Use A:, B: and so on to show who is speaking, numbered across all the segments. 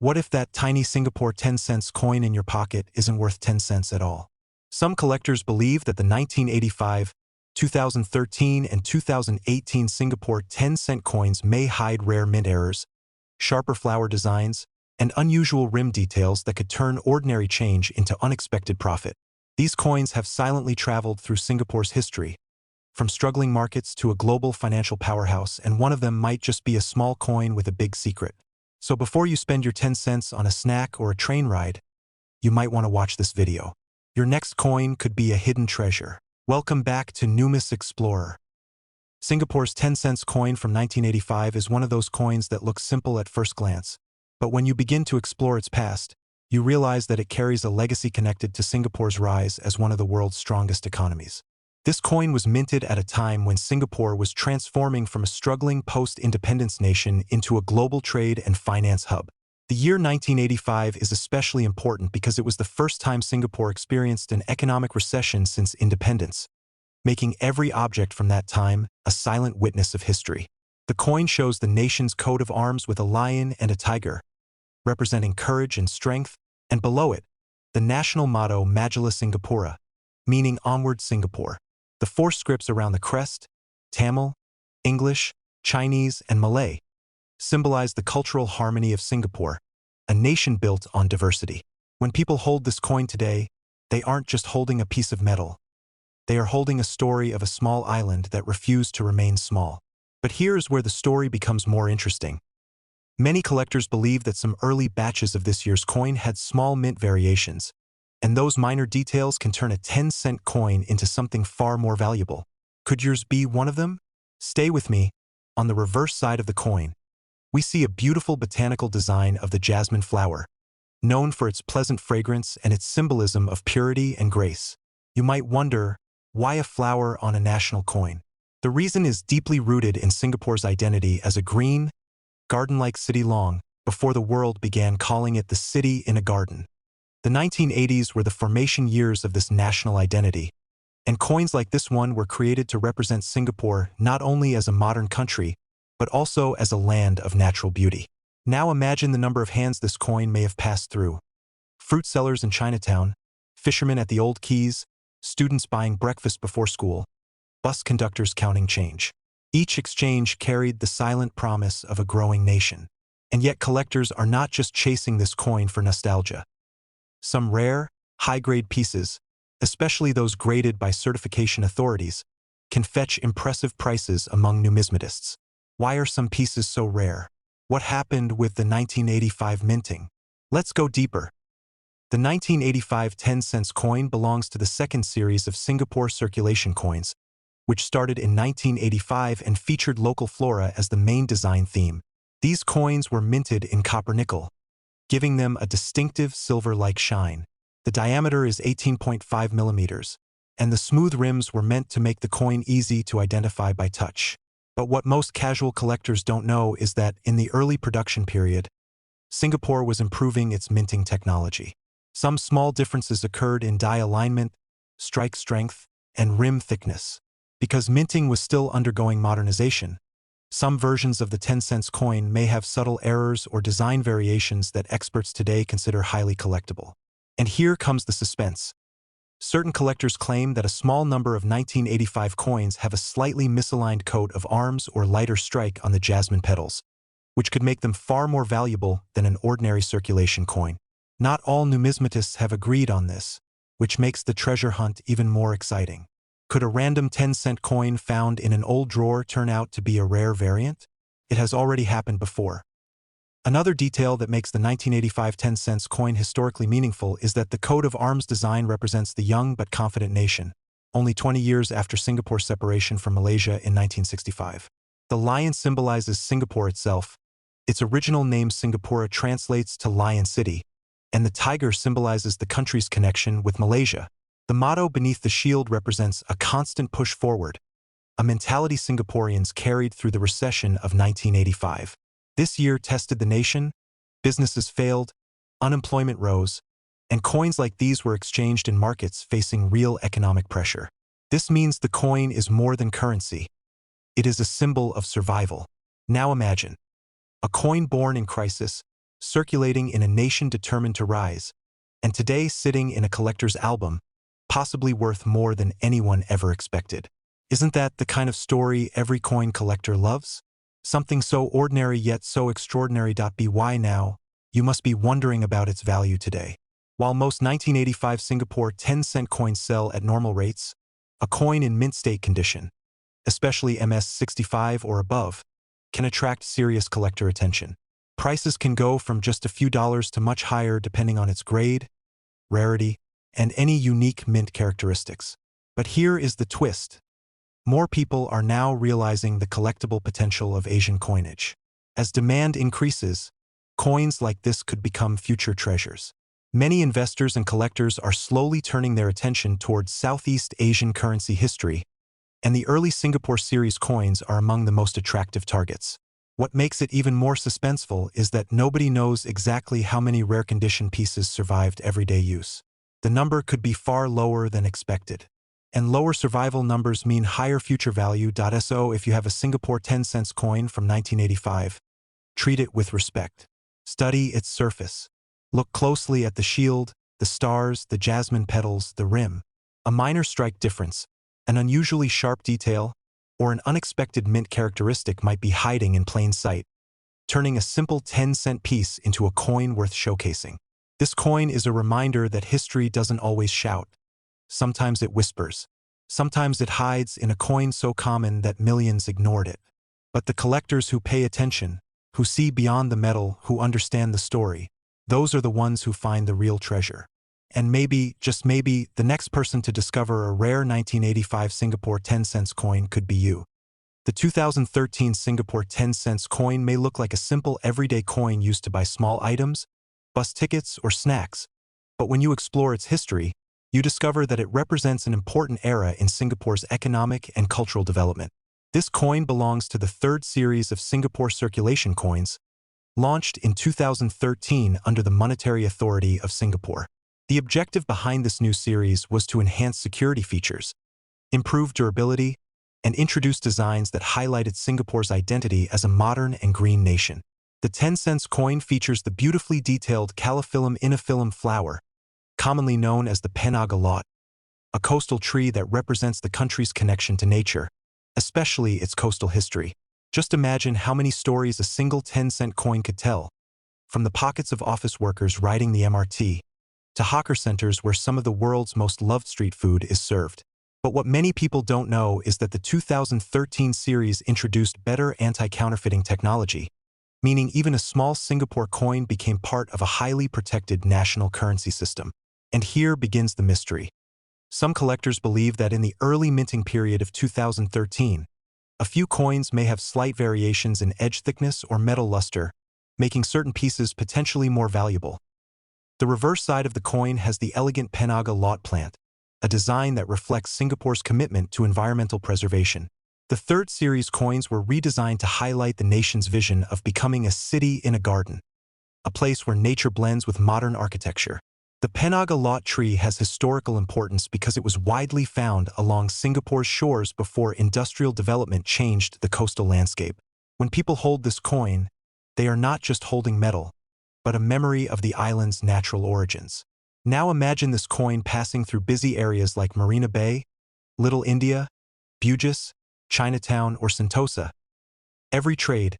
A: What if that tiny Singapore 10 cents coin in your pocket isn't worth 10 cents at all? Some collectors believe that the 1985, 2013, and 2018 Singapore 10-cent coins may hide rare mint errors, sharper flower designs, and unusual rim details that could turn ordinary change into unexpected profit. These coins have silently traveled through Singapore's history, from struggling markets to a global financial powerhouse, and one of them might just be a small coin with a big secret. So before you spend your 10 cents on a snack or a train ride, you might want to watch this video. Your next coin could be a hidden treasure. Welcome back to Numis Explorer. Singapore's 10 cents coin from 1985 is one of those coins that looks simple at first glance. But when you begin to explore its past, you realize that it carries a legacy connected to Singapore's rise as one of the world's strongest economies. This coin was minted at a time when Singapore was transforming from a struggling post-independence nation into a global trade and finance hub. The year 1985 is especially important because it was the first time Singapore experienced an economic recession since independence, making every object from that time a silent witness of history. The coin shows the nation's coat of arms with a lion and a tiger, representing courage and strength, and below it, the national motto Majulah Singapura, meaning Onward Singapore. The four scripts around the crest, Tamil, English, Chinese, and Malay, symbolize the cultural harmony of Singapore, a nation built on diversity. When people hold this coin today, they aren't just holding a piece of metal. They are holding a story of a small island that refused to remain small. But here's where the story becomes more interesting. Many collectors believe that some early batches of this year's coin had small mint variations, and those minor details can turn a 10-cent coin into something far more valuable. Could yours be one of them? Stay with me. On the reverse side of the coin, we see a beautiful botanical design of the jasmine flower, known for its pleasant fragrance and its symbolism of purity and grace. You might wonder, why a flower on a national coin? The reason is deeply rooted in Singapore's identity as a green, garden-like city long before the world began calling it the city in a garden. The 1980s were the formation years of this national identity, and coins like this one were created to represent Singapore not only as a modern country, but also as a land of natural beauty. Now imagine the number of hands this coin may have passed through. Fruit sellers in Chinatown, fishermen at the Old Quays, students buying breakfast before school, bus conductors counting change. Each exchange carried the silent promise of a growing nation. And yet collectors are not just chasing this coin for nostalgia. Some rare, high-grade pieces, especially those graded by certification authorities, can fetch impressive prices among numismatists. Why are some pieces so rare? What happened with the 1985 minting? Let's go deeper. The 1985 10 cents coin belongs to the second series of Singapore circulation coins, which started in 1985 and featured local flora as the main design theme. These coins were minted in copper-nickel, giving them a distinctive silver-like shine. The diameter is 18.5 millimeters, and the smooth rims were meant to make the coin easy to identify by touch. But what most casual collectors don't know is that in the early production period, Singapore was improving its minting technology. Some small differences occurred in die alignment, strike strength, and rim thickness. Because minting was still undergoing modernization, some versions of the 10 cents coin may have subtle errors or design variations that experts today consider highly collectible. And here comes the suspense. Certain collectors claim that a small number of 1985 coins have a slightly misaligned coat of arms or lighter strike on the jasmine petals, which could make them far more valuable than an ordinary circulation coin. Not all numismatists have agreed on this, which makes the treasure hunt even more exciting. Could a random 10-cent coin found in an old drawer turn out to be a rare variant? It has already happened before. Another detail that makes the 1985 10 cents coin historically meaningful is that the coat of arms design represents the young but confident nation, only 20 years after Singapore's separation from Malaysia in 1965. The lion symbolizes Singapore itself. Its original name Singapura translates to Lion City, and the tiger symbolizes the country's connection with Malaysia. The motto beneath the shield represents a constant push forward, a mentality Singaporeans carried through the recession of 1985. This year tested the nation, businesses failed, unemployment rose, and coins like these were exchanged in markets facing real economic pressure. This means the coin is more than currency. It is a symbol of survival. Now imagine a coin born in crisis, circulating in a nation determined to rise, and today sitting in a collector's album, possibly worth more than anyone ever expected. Isn't that the kind of story every coin collector loves? Something so ordinary yet so extraordinary. Why now? You must be wondering about its value today. While most 1985 Singapore 10-cent coins sell at normal rates, a coin in mint state condition, especially MS65 or above, can attract serious collector attention. Prices can go from just a few dollars to much higher depending on its grade, rarity, and any unique mint characteristics. But here is the twist. More people are now realizing the collectible potential of Asian coinage. As demand increases, coins like this could become future treasures. Many investors and collectors are slowly turning their attention towards Southeast Asian currency history, and the early Singapore series coins are among the most attractive targets. What makes it even more suspenseful is that nobody knows exactly how many rare condition pieces survived everyday use. The number could be far lower than expected. And lower survival numbers mean higher future value. So if you have a Singapore 10-cent coin from 1985, treat it with respect. Study its surface. Look closely at the shield, the stars, the jasmine petals, the rim. A minor strike difference, an unusually sharp detail, or an unexpected mint characteristic might be hiding in plain sight, turning a simple 10-cent piece into a coin worth showcasing. This coin is a reminder that history doesn't always shout. Sometimes it whispers. Sometimes it hides in a coin so common that millions ignored it. But the collectors who pay attention, who see beyond the metal, who understand the story, those are the ones who find the real treasure. And maybe, just maybe, the next person to discover a rare 1985 Singapore 10-cent coin could be you. The 2013 Singapore 10-cent coin may look like a simple everyday coin used to buy small items, bus tickets, or snacks. But when you explore its history, you discover that it represents an important era in Singapore's economic and cultural development. This coin belongs to the third series of Singapore circulation coins, launched in 2013 under the Monetary Authority of Singapore. The objective behind this new series was to enhance security features, improve durability, and introduce designs that highlighted Singapore's identity as a modern and green nation. The 10-cent coin features the beautifully detailed Calophyllum inaphyllum flower, commonly known as the Penaga lot, a coastal tree that represents the country's connection to nature, especially its coastal history. Just imagine how many stories a single 10-cent coin could tell, from the pockets of office workers riding the MRT, to hawker centers where some of the world's most loved street food is served. But what many people don't know is that the 2013 series introduced better anti-counterfeiting technology, meaning even a small Singapore coin became part of a highly protected national currency system. And here begins the mystery. Some collectors believe that in the early minting period of 2013, a few coins may have slight variations in edge thickness or metal luster, making certain pieces potentially more valuable. The reverse side of the coin has the elegant Penaga lot plant, a design that reflects Singapore's commitment to environmental preservation. The third series coins were redesigned to highlight the nation's vision of becoming a city in a garden, a place where nature blends with modern architecture. The Penaga lot tree has historical importance because it was widely found along Singapore's shores before industrial development changed the coastal landscape. When people hold this coin, they are not just holding metal, but a memory of the island's natural origins. Now imagine this coin passing through busy areas like Marina Bay, Little India, Bugis, Chinatown, or Sentosa. Every trade,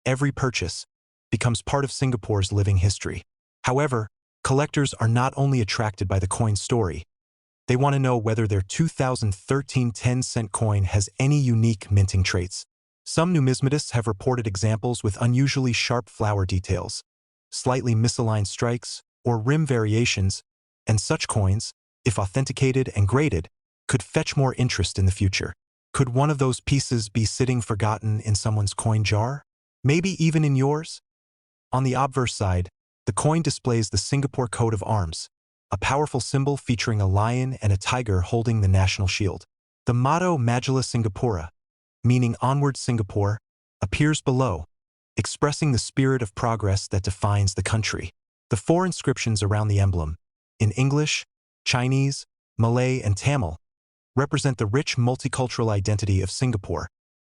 A: every purchase, becomes part of Singapore's living history. However, collectors are not only attracted by the coin's story, they want to know whether their 2013 10-cent coin has any unique minting traits. Some numismatists have reported examples with unusually sharp flower details, slightly misaligned strikes, or rim variations, and such coins, if authenticated and graded, could fetch more interest in the future. Could one of those pieces be sitting forgotten in someone's coin jar? Maybe even in yours? On the obverse side, the coin displays the Singapore coat of arms, a powerful symbol featuring a lion and a tiger holding the national shield. The motto Majulah Singapura, meaning Onward Singapore, appears below, expressing the spirit of progress that defines the country. The four inscriptions around the emblem, in English, Chinese, Malay, and Tamil, represent the rich multicultural identity of Singapore,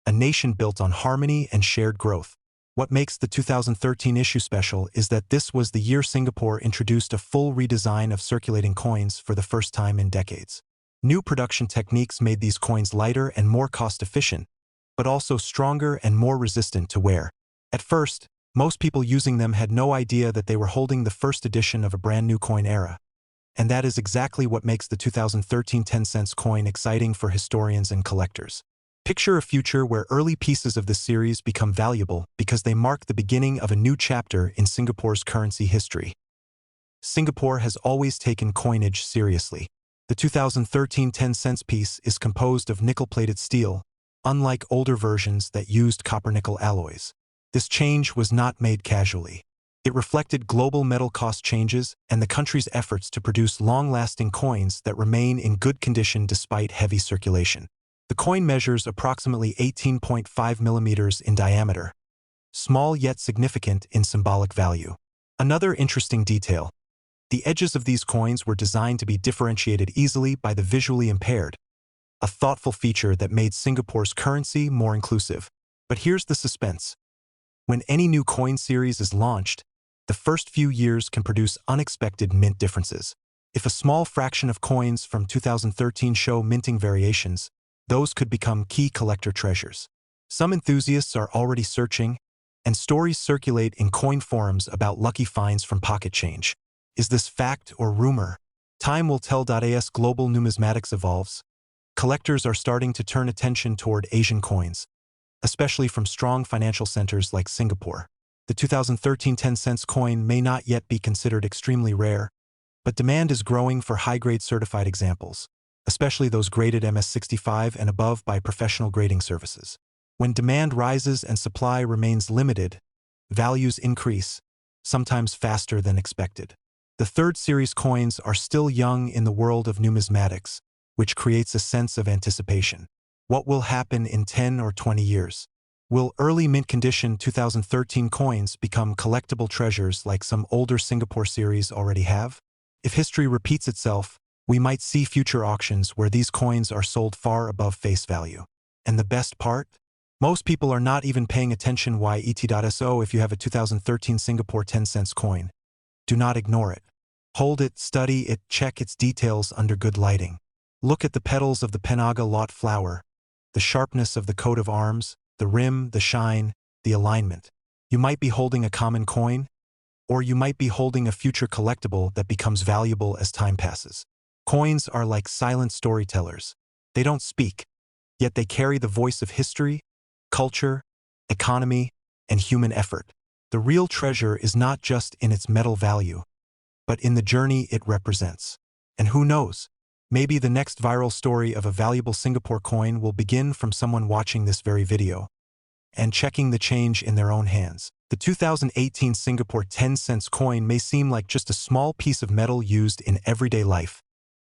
A: a nation built on harmony and shared growth. What makes the 2013 issue special is that this was the year Singapore introduced a full redesign of circulating coins for the first time in decades. New production techniques made these coins lighter and more cost-efficient, but also stronger and more resistant to wear. At first, most people using them had no idea that they were holding the first edition of a brand new coin era. And that is exactly what makes the 2013 10-cent coin exciting for historians and collectors. Picture a future where early pieces of this series become valuable because they mark the beginning of a new chapter in Singapore's currency history. Singapore has always taken coinage seriously. The 2013 10-cent piece is composed of nickel-plated steel, unlike older versions that used copper-nickel alloys. This change was not made casually. It reflected global metal cost changes and the country's efforts to produce long-lasting coins that remain in good condition despite heavy circulation. The coin measures approximately 18.5 millimeters in diameter, small yet significant in symbolic value. Another interesting detail: the edges of these coins were designed to be differentiated easily by the visually impaired, a thoughtful feature that made Singapore's currency more inclusive. But here's the suspense. When any new coin series is launched, the first few years can produce unexpected mint differences. If a small fraction of coins from 2013 show minting variations, those could become key collector treasures. Some enthusiasts are already searching, and stories circulate in coin forums about lucky finds from pocket change. Is this fact or rumor? Time will tell. As global numismatics evolves, collectors are starting to turn attention toward Asian coins, especially from strong financial centers like Singapore. The 2013 10-cent coin may not yet be considered extremely rare, but demand is growing for high-grade certified examples, especially those graded MS65 and above by professional grading services. When demand rises and supply remains limited, values increase, sometimes faster than expected. The third series coins are still young in the world of numismatics, which creates a sense of anticipation. What will happen in 10 or 20 years? Will early mint condition 2013 coins become collectible treasures like some older Singapore series already have? If history repeats itself, we might see future auctions where these coins are sold far above face value. And the best part? Most people are not even paying attention. YET.SO. If you have a 2013 Singapore 10-cent coin, do not ignore it. Hold it, study it, check its details under good lighting. Look at the petals of the Penaga lot flower, the sharpness of the coat of arms, the rim, the shine, the alignment. You might be holding a common coin, or you might be holding a future collectible that becomes valuable as time passes. Coins are like silent storytellers. They don't speak, yet they carry the voice of history, culture, economy, and human effort. The real treasure is not just in its metal value, but in the journey it represents. And who knows? Maybe the next viral story of a valuable Singapore coin will begin from someone watching this very video and checking the change in their own hands. The 2018 Singapore 10-cent coin may seem like just a small piece of metal used in everyday life,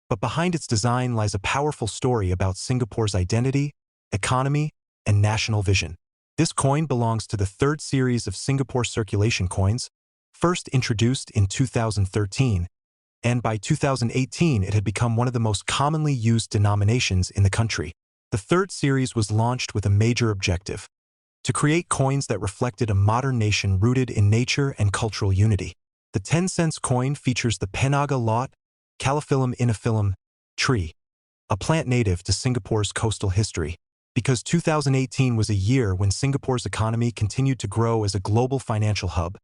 A: but behind its design lies a powerful story about Singapore's identity, economy, and national vision. This coin belongs to the third series of Singapore circulation coins, first introduced in 2013, and by 2018 it had become one of the most commonly used denominations in the country. The third series was launched with a major objective: to create coins that reflected a modern nation rooted in nature and cultural unity. The 10-cent coin features the Penaga lot Calophyllum iniphyllum tree, a plant native to Singapore's coastal history. Because 2018 was a year when Singapore's economy continued to grow as a global financial hub,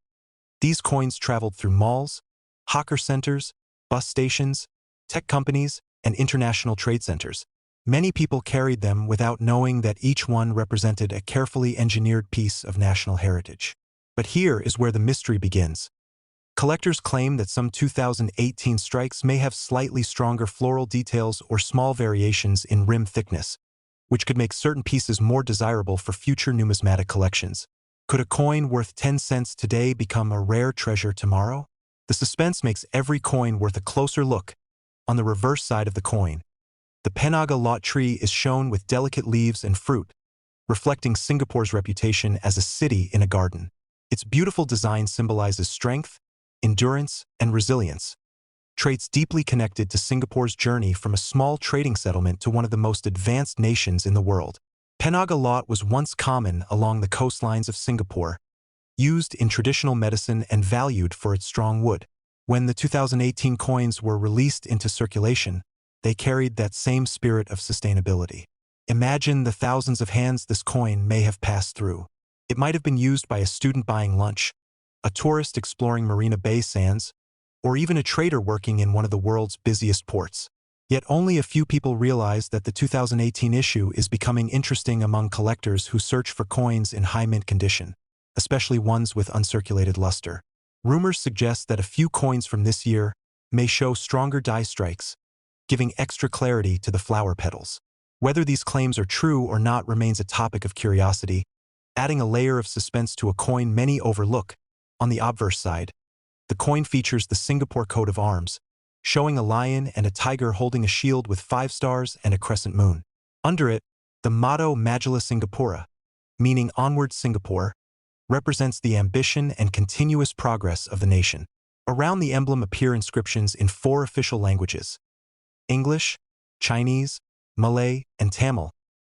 A: these coins traveled through malls, hawker centers, bus stations, tech companies, and international trade centers. Many people carried them without knowing that each one represented a carefully engineered piece of national heritage. But here is where the mystery begins. Collectors claim that some 2018 strikes may have slightly stronger floral details or small variations in rim thickness, which could make certain pieces more desirable for future numismatic collections. Could a coin worth 10 cents today become a rare treasure tomorrow? The suspense makes every coin worth a closer look. On the reverse side of the coin, the Penaga lot tree is shown with delicate leaves and fruit, reflecting Singapore's reputation as a city in a garden. Its beautiful design symbolizes strength, endurance, and resilience, traits deeply connected to Singapore's journey from a small trading settlement to one of the most advanced nations in the world. Penaga lot was once common along the coastlines of Singapore, used in traditional medicine and valued for its strong wood. When the 2018 coins were released into circulation, they carried that same spirit of sustainability. Imagine the thousands of hands this coin may have passed through. It might have been used by a student buying lunch, a tourist exploring Marina Bay Sands, or even a trader working in one of the world's busiest ports. Yet only a few people realize that the 2018 issue is becoming interesting among collectors who search for coins in high mint condition, especially ones with uncirculated luster. Rumors suggest that a few coins from this year may show stronger die strikes, giving extra clarity to the flower petals. Whether these claims are true or not remains a topic of curiosity, adding a layer of suspense to a coin many overlook. On the obverse side, the coin features the Singapore coat of arms, showing a lion and a tiger holding a shield with 5 stars and a crescent moon. Under it, the motto Majulah Singapura, meaning Onward Singapore, represents the ambition and continuous progress of the nation. Around the emblem appear inscriptions in 4 official languages: English, Chinese, Malay, and Tamil,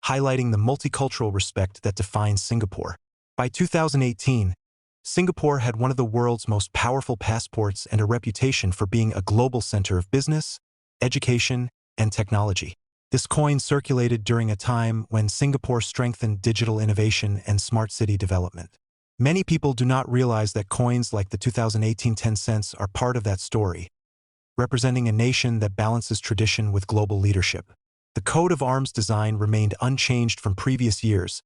A: highlighting the multicultural respect that defines Singapore. By 2018, Singapore had one of the world's most powerful passports and a reputation for being a global center of business, education, and technology. This coin circulated during a time when Singapore strengthened digital innovation and smart city development. Many people do not realize that coins like the 2018 10 cents are part of that story, representing a nation that balances tradition with global leadership. The coat of arms design remained unchanged from previous years,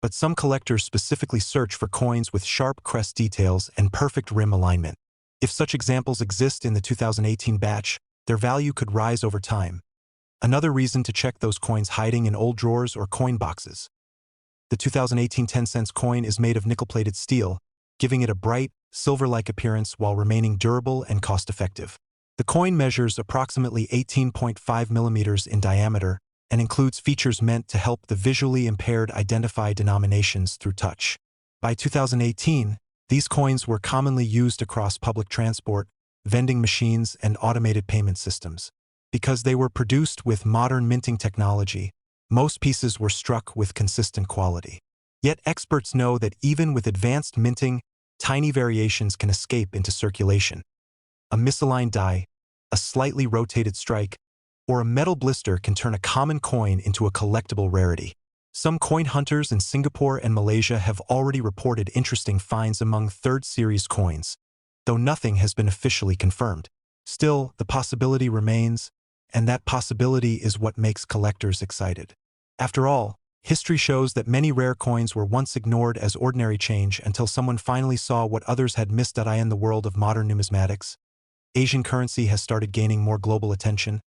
A: but some collectors specifically search for coins with sharp crest details and perfect rim alignment. If such examples exist in the 2018 batch, their value could rise over time. Another reason to check those coins hiding in old drawers or coin boxes. The 2018 10 cents coin is made of nickel-plated steel, giving it a bright, silver-like appearance while remaining durable and cost-effective. The coin measures approximately 18.5 millimeters in diameter and includes features meant to help the visually impaired identify denominations through touch. By 2018, these coins were commonly used across public transport, vending machines, and automated payment systems. Because they were produced with modern minting technology, most pieces were struck with consistent quality. Yet experts know that even with advanced minting, tiny variations can escape into circulation. A misaligned die, a slightly rotated strike, or a metal blister can turn a common coin into a collectible rarity. Some coin hunters in Singapore and Malaysia have already reported interesting finds among 3rd series coins, though nothing has been officially confirmed. Still, the possibility remains, and that possibility is what makes collectors excited. After all, history shows that many rare coins were once ignored as ordinary change until someone finally saw what others had missed. In the world of modern numismatics, Asian currency has started gaining more global attention,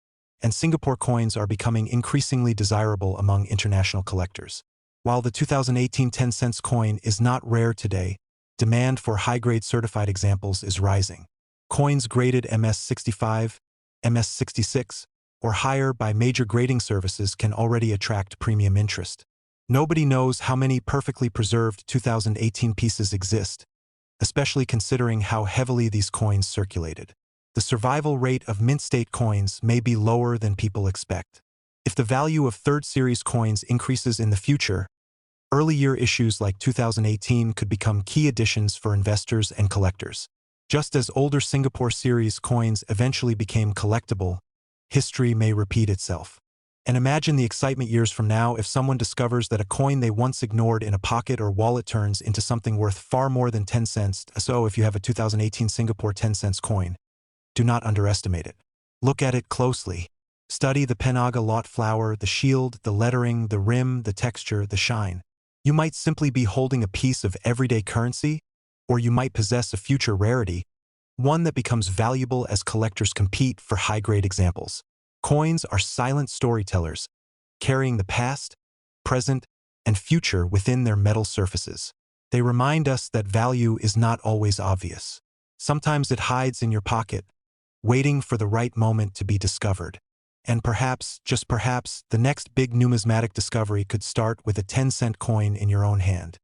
A: and Singapore coins are becoming increasingly desirable among international collectors. While the 2018 10 cents coin is not rare today, demand for high-grade certified examples is rising. Coins graded MS65, MS66, or higher by major grading services can already attract premium interest. Nobody knows how many perfectly preserved 2018 pieces exist, especially considering how heavily these coins circulated. The survival rate of mint state coins may be lower than people expect. If the value of 3rd series coins increases in the future, early year issues like 2018 could become key additions for investors and collectors. Just as older Singapore series coins eventually became collectible, history may repeat itself. And imagine the excitement years from now if someone discovers that a coin they once ignored in a pocket or wallet turns into something worth far more than 10 cents. So if you have a 2018 Singapore 10 cents coin, do not underestimate it. Look at it closely. Study the Penaga lot flower, the shield, the lettering, the rim, the texture, the shine. You might simply be holding a piece of everyday currency, or you might possess a future rarity, one that becomes valuable as collectors compete for high-grade examples. Coins are silent storytellers, carrying the past, present, and future within their metal surfaces. They remind us that value is not always obvious. Sometimes it hides in your pocket, waiting for the right moment to be discovered. And perhaps, just perhaps, the next big numismatic discovery could start with a 10-cent coin in your own hand.